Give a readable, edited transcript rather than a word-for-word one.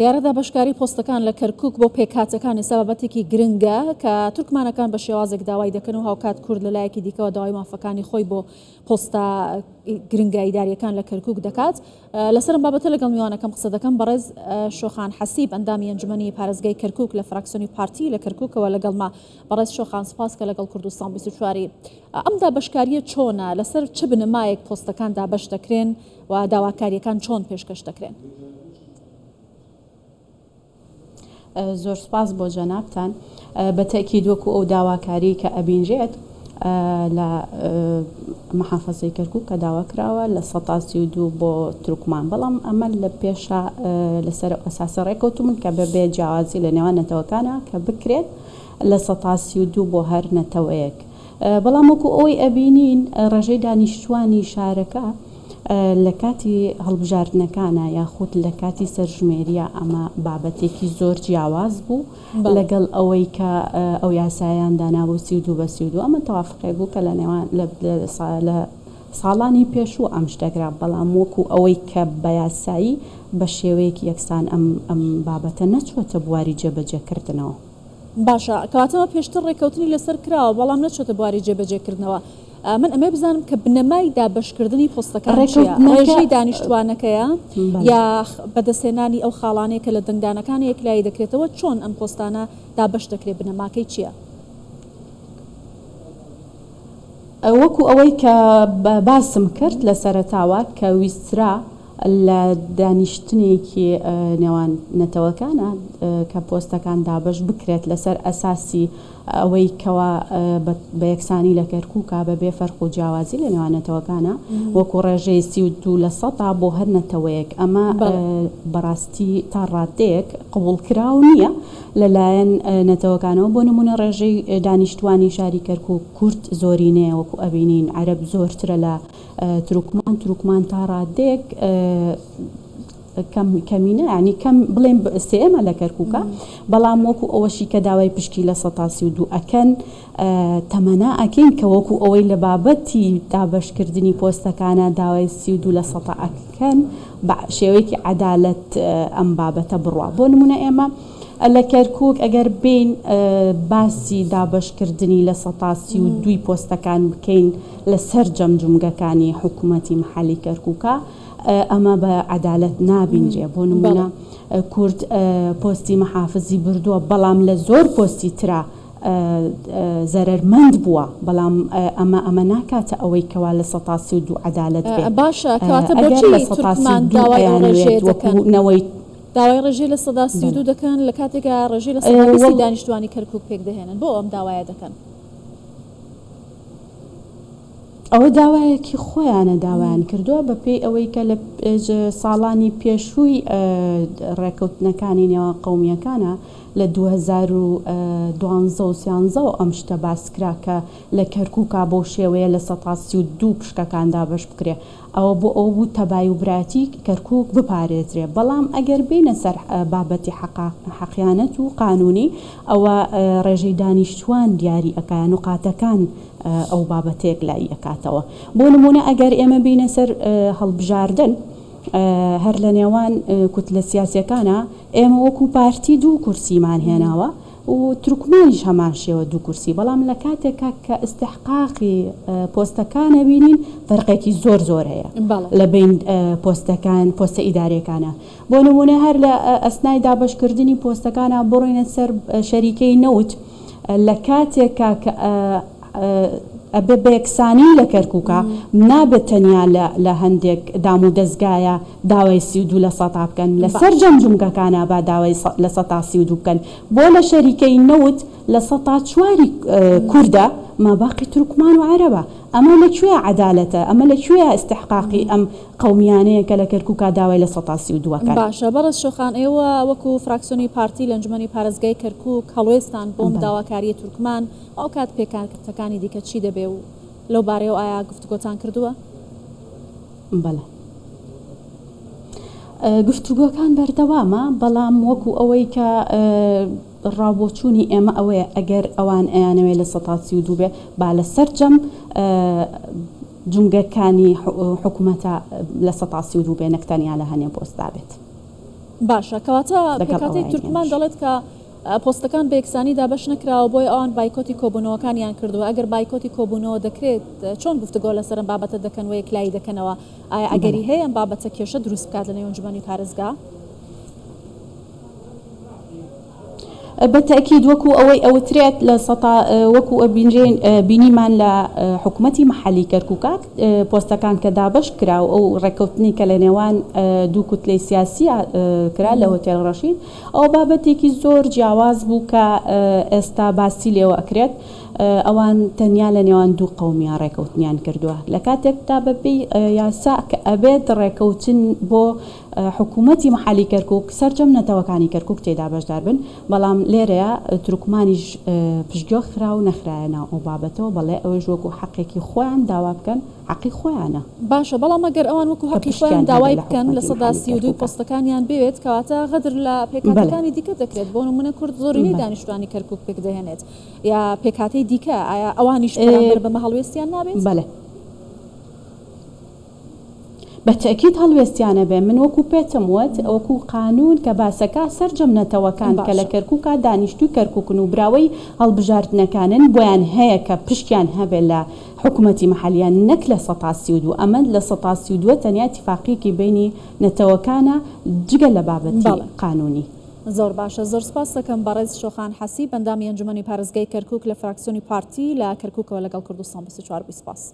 دیارە دابەشکاری پۆستەکان لە کەرکووک بۆ پێکهاتەکانی سەبابەتێکی گرنگە کە تورکمانەکان بە شێوازێک داوای دەکەن و هاوکات کورد لەلایەکی دیکەوە داوای مافەکانی خۆی بۆ پۆستە گرنگە ئیداریەکان لە کەرکووک دەکات. لەسەرم بابەتە لەگەڵ میوانەکەم قسە دەکەم. بەڕێز شۆخان حەسیب ئەندامی ئەنجومەنی پارێزگای کەرکووک لە فراکسیۆنی پارتی لە کەرکووکەوە لەگەڵما. بەڕێز شۆخان سپاس کە لەگەڵ کوردستان 24 ئەم دابەشکاریە چۆنە، لەسەر چ بنەمایەک پۆستەکان دابەش دەکرێن و داواکاریەکان چۆن پێشکەش دەکرێن؟ زۆر سپاس بۆ جەنابتان. بە تەکید وەکو ئەو داواکاری کە ئەبینژێت لە محافەزەی کەرکووک کە داواکراوە لە 132 بۆ تورکمان، بەڵام ئەمە لە پێشە لەسەر ئەساسی ڕێکەوتومن کە بەبێ جیاوازی لە نێوان نەتەوەکانە کە بکرێت لە 132 بۆ هەر نەتەوەیەک. بەڵام وەکو ئەوەی ئەبینین ڕێژەی دانیشتوانی شارەکە لە کاتی هەڵبژاردنەکانە یاخود لە کاتی سەرژمێریە ئەمە بابەتێکی زۆر جیاواز بوو لەگەڵ ئەوەی کە ئەو یاسایان داناوە 32 بە 32. ئەمە تەوافقێک بوو کە لە نێوان لە ساڵانی پێشوو ئەم شتەکرا، بەڵام وەکو ئەوەی کە بە یاسایی بە شێوەیەکی یەکسان ئەم بابەتە نەچۆتە بواری جێبەجێکردنەوە. باشە، کەواتەوە پێشتر ڕێکەوتنی لەسەر کراوە بەڵام نەچۆتە بواری جێبەجێکردنەوە. من ئەمێ بزانم کە بنەمای دابەشکردنی پۆستەکان ڕێژەی دانیشتوانەکەیە یا بەدەستێنانی ئەو خاڵانەیە کە لە دەنگدانەکان یەکلایی دەکرێتەوە، چۆن ئەم پۆستانە دابەش دەکرێت، بنەماکەی چییە؟ وەکو ئەوەی کە باسم کرد لە سەرەتاوە کە ویسترا لە دانیشتنێکی نێوان نەتەوەکانە کە پۆستەکان دابش بکرێت لەسەر ئەساسی ئەوەی کەوا بە یەکسانی لە کەرکووکە بەبێ فەرق و جیاوازی لە نێوانەتەوەکانە وەکو ڕێژەی 32 لە 100 بۆ هەر نەتەوەیەک. ئەمە بەڕاستی تا ڕادەیەک قبولکراو نییە لەلایەن نەتەوەکانەوە. بۆ نمونە ڕێژەی دانیشتوانی شاری کەرکووک کورد زۆرینەیە، وەکو ئەبینین عەرەب زۆرترە لە تورکمان تا ڕادەیەک کەمینە، ینی کەم بڵێن سێمە لە کەرکووکە، بەڵام وەکو ئەوەشی کە داوای پشکی لە 132 ئەکەن تەمەنا ئەکەین کە وەکو ئەوەی لە بابەتی دابشکردنی پۆستەکانە داوای 32 لە 100 ئەکەن بە شێوەیەکی عەدالەت ئەم بابەتە بڕوا. بۆ نمونە ئێمە لە کەرکووک ئەگەر بین باسی دابشکردنی لە 132 پۆستەکان بکەین لەسەر جەمجومگەکانی حکوومەتی محەلی کەرکووکە، ئەمە بە عەدالەت نابینرێ. بۆ نمونە کورد پۆستی محافزی بردووە، بەڵام لە زۆر پۆستی ترا زەرەرمەند بووە، بەڵام ئەمە ناکاتە ئەوەی کەوا لە 132 عەدالەت بێت. باشە، کەواتە بۆچی تورکمان داوای ڕێژێ دەکەن؟ داوای ڕێژێ لە 132 دەکەن لە کاتێکە ڕێژەی لە 120 دانیشتوانی کەرکووک پێک دەهێنن. بۆ ئەم داوایە دەکەن؟ ئەوە داوایەکی خۆیانە داوایان کردووە بە پێی ئەوەی کە لە ساڵانی پێشووی ڕێکەوتنەکانی نێوان قەومیەکانە لە 2012 و 2013 ئەم شتە باسکرا کە لە کەرکووکا بۆ شێوەیە لە 132 پشکەکاندا بەش بکرێ. ئەوە بۆ ئەو بوو تەبای و براتی کەرکووک بپارێزرێ. بەڵام ئەگەر بینە سەر بابەتی حەقیانەت و قانونی، ئەوە ڕێژەی دانیشتوان دیاری ئەکایە، نوقاتەکان ئەو بابەتێک لای ئەکاتەوە. بۆ نمونە ئەگەر ئێمە بینە سەر هەڵبژاردن هەر لە نێوان کوتلە سیاسیەکانە، ئێمە وەکو پارتی 2 کورسیمان هێناوە و تورکمانیش هەمان شێوە 2 کورسی، بەڵام لە کاتێکە کە ئستحقاقی پۆستەکانە بینین فەرقێکی زۆر هەیە لە بین پۆستە ئیدارەکانە. بۆ نمونە هەر لە ئەسنای دابشکردنی پۆستەکانە بڕۆینە سەر شەریکەی نەوت، لە کاتێکە ئەبێ بە یەکسانی لە کەرکووکە نابێت تەنیا لە هەندێک دام و دەستگایە داوای 32 لە 100 بکەن، لەسەر جەمجومگەکانە با داوای لە 132 بکەن. بۆ لە شەریکەی نەوت لە 104 کووردە ماباقی تورکمان و عەرەبە. ئەمە لەکوێ عەدالەتە؟ ئەمە لەکوێ ئستحقاقی ئەم قەومیانەیە کە لە کەرکووکە داوای لە 132 کەن؟ باشە، بەڕێز شۆخان، ئێوە وەکو فراکسیۆنی پارتی لە ئەنجومەنی پارێزگای کەرکووک هەڵوێستان بۆم داواکاریە تورکمان، ئەو کات پێکهاتەکانی دیکە چی دەبێ و لەو بارەیەوە ئایا گفتوگۆتان کردووە؟ بەڵێ، گفتوگۆکان بەردەوامە، بەڵام وەکو ئەوەی کە ڕابۆچوونی ئێمە ئەوەیە ئەگەر ئەوان ئەیانەوێت لە 132 بێ با لە سەرجەم جونگەکانی حکوومەتە لە 132 بێ، نەکتەنیا لە هەنێ پۆستا بێت. باشە کەواتە پێکاتی تورکمان دەڵێت کە پۆستەکان بە یەکسانی دابەش نەکراوە بۆی ئەوان بایکۆتی کۆبوونەوەکانیان کردووە ئەگەر بایکۆتی کۆبوونەوە دەکرێت چۆن گفتگۆ لەسەر ئەم بابەتە دەکەن و یەکلایی دەکەنەوە ئایا ئەگەری هەیە ئەم بابەتە کێشە دروست بکات لە نێو ئەنجومەنی پارێزگا؟ بەتەکید وەکو ئەوەی ئەوترێت لە وەکو بینیمان لە حکوومەتی محلی کەرکووکە پۆستەکان کە دابش کرا و ئەو ڕێکەوتنی کە لە نێوان دوو کوتلەی سیاسی کرا لە هۆتێل ڕەشید ئەو بابەتێکی زۆر جیاواز بوو کە ئێستا باسی لێوە ئەکرێت ئەوان تەنیا لە نێوان دوو قەومیان ڕێکەوتنیان کردووە لە کاتێکدا بەپێی یاسا کە ئەبێت ڕێکەوتن بۆ حکوومەتی محلی کەرکووک سەرجەم نەتەوەکانی کەرکووک تێدا بەشدار بن بەڵام لێرەیە تورکمانیش پشتگوێ خرا و نەخرایەنە ئەو بابەتەوە بەڵێ ئەوەش وەکو حەقێکی خۆیان داوا بکەن حەقی خۆیانە باشە بەڵام ئەگەر ئەوان وەکو حەقی خۆیان داوای بکەن لە سەدا 32 پۆستەکانیان بوێت کەواتە غەدر لە پێکاتەکانی دیکە دەکرێت بۆ نمونە کورد زۆرینەی دانیشتوانی کەرکووک پێک دەهێنێت یا پێکاتەی دیکە ئایا ئەوانیش بەرامبەر بەمە هەڵوێستیان نابێت؟ بەڵێ بەتەکید هەڵوێستیانە بێ من وەکو پێتم وت وەکو قانون کە باسەکە سەرجەم نەتەوەکان کە لە کەرکووکە دانیشتوی کەرکووکن و براوەی هەڵبژاردنەکانن بۆیان هەیە کە پشتیان هەبێت لە حکوومەتی محلیان نەک لە 132 ئەمە لە 132 تەنیا اتفاقیەکی بینی نەتەوەکانە جگە لە بابەتی قانونی. زۆر باشە زۆر سپاس دەکەم بەڕێز شۆخان حەسی بەندامی ئەنجومەنی پارێزگای کەرکووک لە فراکسیۆنی پارتی لە کەرکووکەوە لەگەڵ کوردستان 24 سپاس.